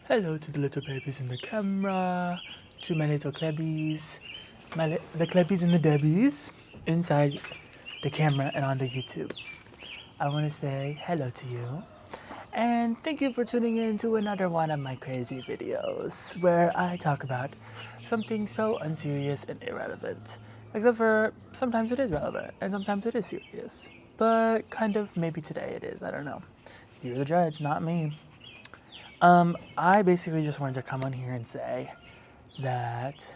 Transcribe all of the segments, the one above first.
Hello to the little babies in the camera, to my little clebbies, the clebbies and the debbies inside the camera and on the YouTube. I want to say hello to you, and thank you for tuning in to another one of my crazy videos where I talk about something so unserious and irrelevant. Except for sometimes it is relevant and sometimes it is serious. But kind of maybe today it is, I don't know. You're the judge, not me. I basically just wanted to come on here and say that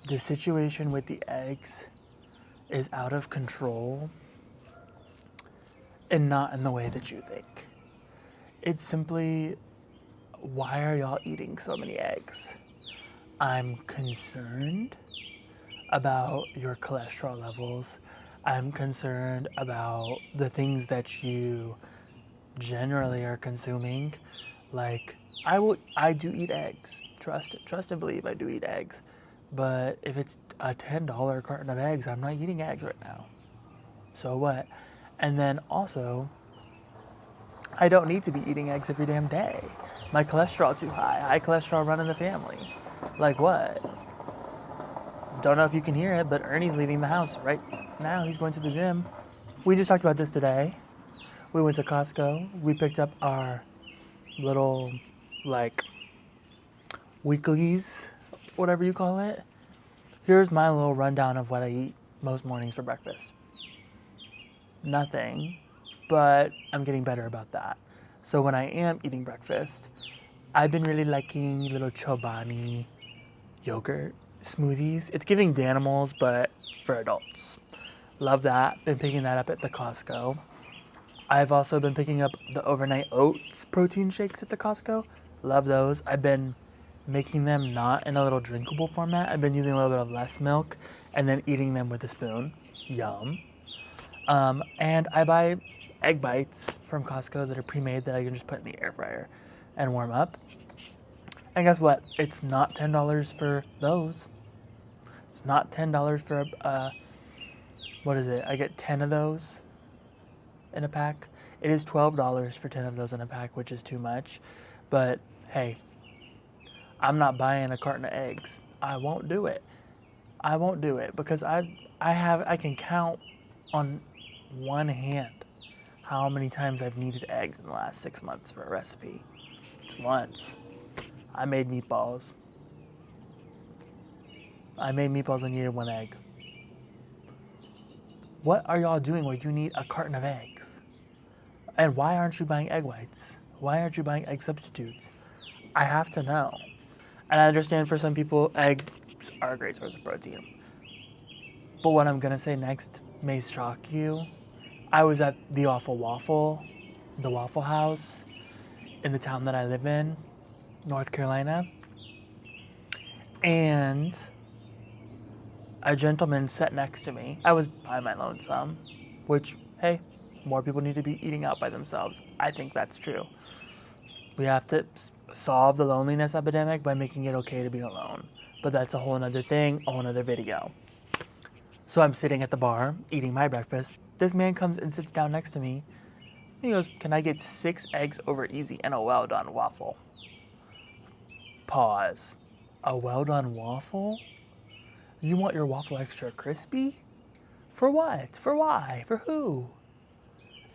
the situation with the eggs is out of control and not in the way that you think. It's simply, why are y'all eating so many eggs? I'm concerned about your cholesterol levels. I'm concerned about the things that you generally are consuming. Like, I do eat eggs. Trust and believe I do eat eggs. But if it's a $10 carton of eggs, I'm not eating eggs right now. So what? And then also, I don't need to be eating eggs every damn day. My cholesterol too high. High cholesterol run in the family. Like what? Don't know if you can hear it, but Ernie's leaving the house right now. He's going to the gym. We just talked about this today. We went to Costco. We picked up our little, like, weeklies, whatever you call it. Here's my little rundown of what I eat most mornings for breakfast. Nothing, but I'm getting better about that. So when I am eating breakfast, I've been really liking little Chobani yogurt smoothies. It's giving Danimals, but for adults. Love that. Been picking that up at the Costco. I've also been picking up the overnight oats protein shakes at the Costco. Love those. I've been making them not in a little drinkable format. I've been using a little bit of less milk and then eating them with a spoon. Yum. And I buy egg bites from Costco that are pre-made that I can just put in the air fryer and warm up. And guess what? It's not $10 for those. It's not $10 for what is it? I get 10 of those in a pack. It is $12 for 10 of those in a pack, which is too much. But hey, I'm not buying a carton of eggs. I won't do it. I won't do it because I can count on one hand how many times I've needed eggs in the last 6 months for a recipe. Once. I made meatballs. I needed one egg. What are y'all doing where you need a carton of eggs? And why aren't you buying egg whites? Why aren't you buying egg substitutes? I have to know. And I understand for some people, eggs are a great source of protein. But what I'm going to say next may shock you. I was at the Waffle House, in the town that I live in, North Carolina. And a gentleman sat next to me. I was by my lonesome, which, hey, more people need to be eating out by themselves. I think that's true. We have to solve the loneliness epidemic by making it okay to be alone. But that's a whole nother thing, a whole nother video. So I'm sitting at the bar, eating my breakfast. This man comes and sits down next to me. He goes, "Can I get 6 eggs over easy and a well-done waffle?" Pause. A well-done waffle? You want your waffle extra crispy? For what? For why? For who?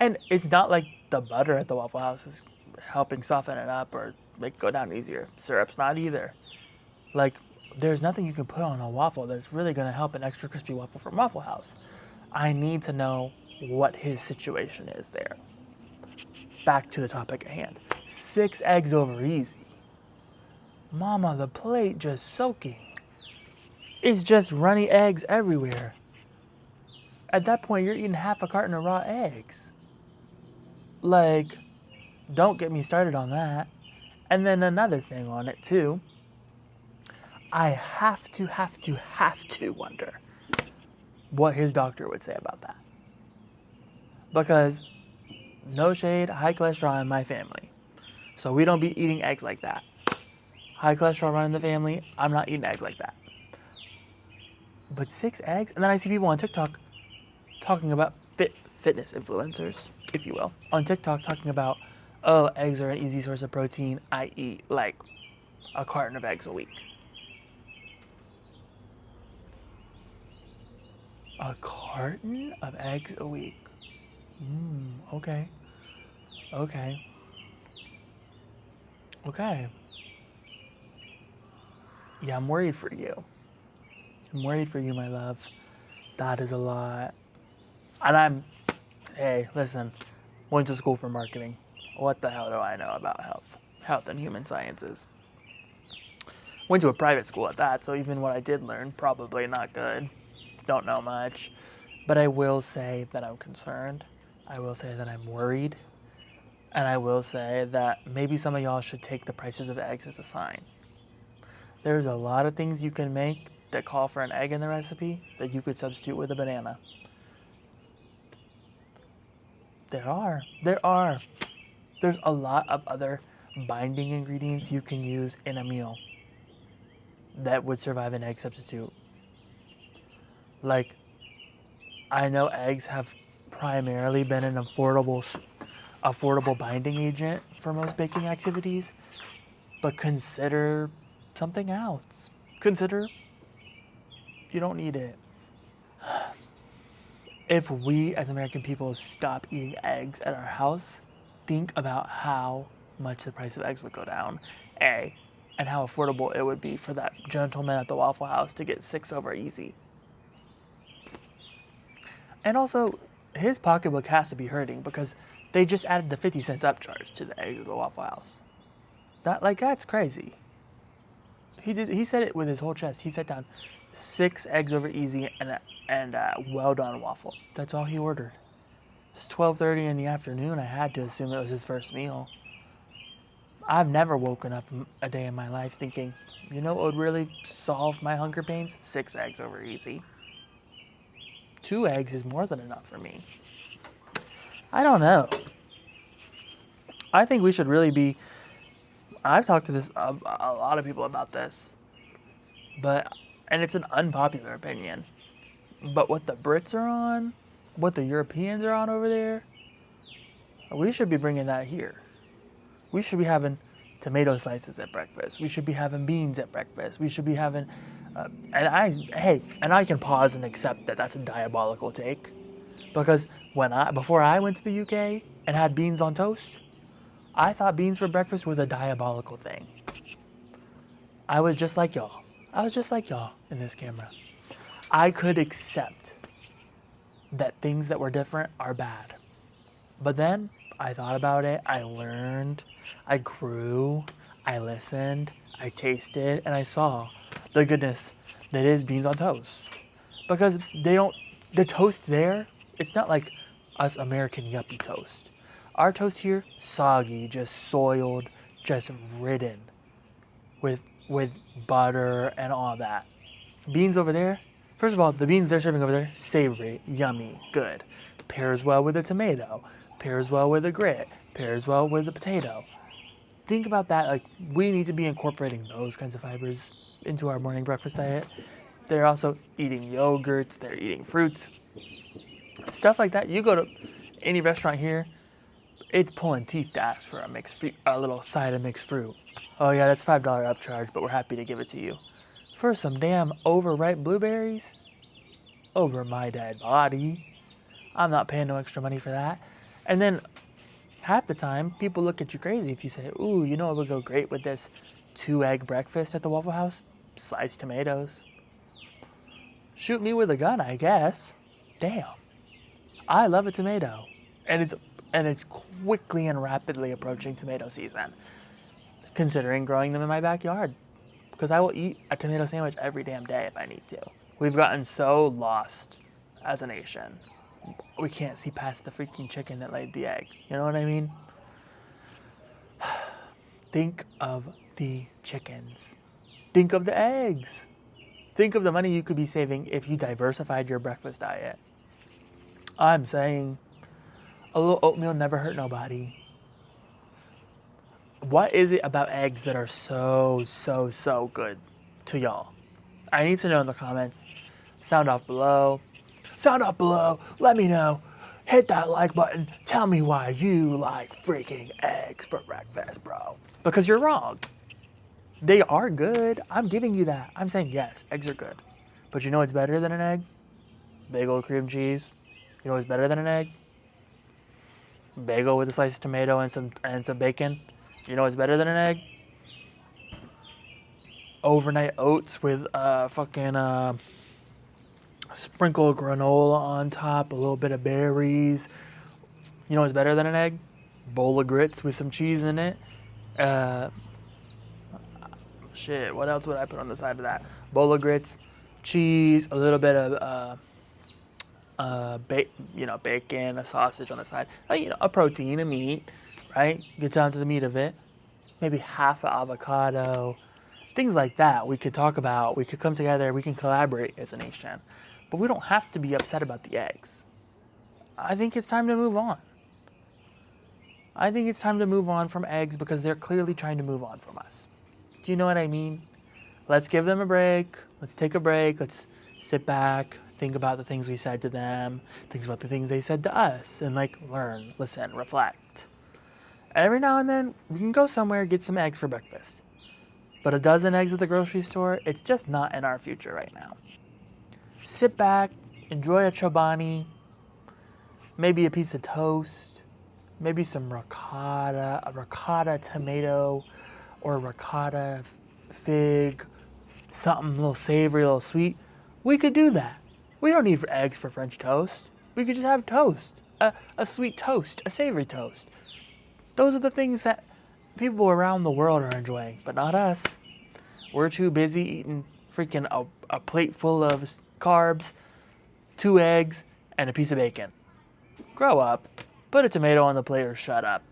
And it's not like the butter at the Waffle House is helping soften it up or make it go down easier. Syrup's not either. Like, there's nothing you can put on a waffle that's really going to help an extra crispy waffle from Waffle House. I need to know what his situation is there. Back to the topic at hand. 6 eggs over easy. Mama, the plate just soaking. It's just runny eggs everywhere. At that point, you're eating half a carton of raw eggs. Like, don't get me started on that. And then another thing on it too. I have to wonder what his doctor would say about that. Because, no shade, high cholesterol in my family. So we don't be eating eggs like that. High cholesterol run in the family, I'm not eating eggs like that. But 6 eggs? And then I see people on TikTok talking about fitness influencers, if you will, on TikTok talking about, oh, eggs are an easy source of protein. I eat like a carton of eggs a week. A carton of eggs a week. Okay. Okay. Okay. Yeah, I'm worried for you. I'm worried for you, my love. That is a lot. And hey, listen, went to school for marketing. What the hell do I know about health and human sciences? Went to a private school at that, so even what I did learn, probably not good. Don't know much. But I will say that I'm concerned. I will say that I'm worried. And I will say that maybe some of y'all should take the prices of eggs as a sign. There's a lot of things you can make that call for an egg in the recipe that you could substitute with a banana. There are. There's a lot of other binding ingredients you can use in a meal that would survive an egg substitute. Like, I know eggs have primarily been an affordable binding agent for most baking activities, but consider something else. Consider you don't need it. If we as American people stop eating eggs at our house, think about how much the price of eggs would go down, A, and how affordable it would be for that gentleman at the Waffle House to get 6 over easy. And also, his pocketbook has to be hurting because they just added the 50 cents upcharge to the eggs at the Waffle House. That's crazy. He said it with his whole chest. He set down 6 eggs over easy and a well done waffle. That's all he ordered. It's 12:30 in the afternoon. I had to assume it was his first meal. I've never woken up a day in my life thinking, you know what would really solve my hunger pains? 6 eggs over easy. 2 eggs is more than enough for me. I don't know. I think we should really be. I've talked to a lot of people about this, and it's an unpopular opinion. But what the Brits are on, what the Europeans are on over there, we should be bringing that here. We should be having tomato slices at breakfast. We should be having beans at breakfast. We should be having, and I can pause and accept that that's a diabolical take, because before I went to the UK and had beans on toast, I thought beans for breakfast was a diabolical thing. I was just like y'all. In this camera. I could accept that things that were different are bad. But then I thought about it, I learned, I grew, I listened, I tasted, and I saw the goodness that is beans on toast. Because the toast there, it's not like us American yuppie toast. Our toast here, soggy, just soiled, just ridden with butter and all that. Beans over there, first of all, the beans they're serving over there, savory, yummy, good. Pairs well with a tomato, pairs well with a grit, pairs well with a potato. Think about that, like we need to be incorporating those kinds of fibers into our morning breakfast diet. They're also eating yogurts, they're eating fruits, stuff like that. You go to any restaurant here, it's pulling teeth to ask for a little side of mixed fruit. Oh yeah, that's $5 upcharge, but we're happy to give it to you. For some damn overripe blueberries? Over my dead body. I'm not paying no extra money for that. And then half the time, people look at you crazy if you say, ooh, you know what would go great with this 2-egg breakfast at the Waffle House? Sliced tomatoes. Shoot me with a gun, I guess. Damn. I love a tomato. And it's quickly and rapidly approaching tomato season, considering growing them in my backyard. Because I will eat a tomato sandwich every damn day if I need to. We've gotten so lost as a nation. We can't see past the freaking chicken that laid the egg. You know what I mean? Think of the chickens. Think of the eggs. Think of the money you could be saving if you diversified your breakfast diet. I'm saying a little oatmeal never hurt nobody. What is it about eggs that are so good to y'all? I need to know in the comments. Sound off below. Let me know. Hit that like button. Tell me why you like freaking eggs for breakfast, bro. Because you're wrong. They are good. I'm giving you that. I'm saying yes, eggs are good. But you know what's better than an egg? Bagel cream cheese. You know what's better than an egg? Bagel with a slice of tomato and some bacon. You know what's better than an egg? Overnight oats with fucking sprinkle of granola on top, a little bit of berries. You know what's better than an egg? Bowl of grits with some cheese in it. Uh, what else would I put on the side of that? Bowl of grits, cheese, a little bit of bacon, a sausage on the side. A protein, a meat, right? Get down to the meat of it. Maybe half an avocado, things like that. We could talk about. We could come together. We can collaborate as a nation, but we don't have to be upset about the eggs. I think it's time to move on. I think it's time to move on from eggs because they're clearly trying to move on from us. Do you know what I mean? Let's give them a break. Let's take a break. Let's sit back, think about the things we said to them, think about the things they said to us, and learn, listen, reflect. Every now and then, we can go somewhere, get some eggs for breakfast. But a dozen eggs at the grocery store, it's just not in our future right now. Sit back, enjoy a chobani, maybe a piece of toast, maybe some ricotta, a ricotta tomato, or a ricotta fig, something a little savory, a little sweet. We could do that. We don't need eggs for French toast. We could just have toast, a sweet toast, a savory toast. Those are the things that people around the world are enjoying, but not us. We're too busy eating freaking a plate full of carbs, 2 eggs, and a piece of bacon. Grow up, put a tomato on the plate, or shut up.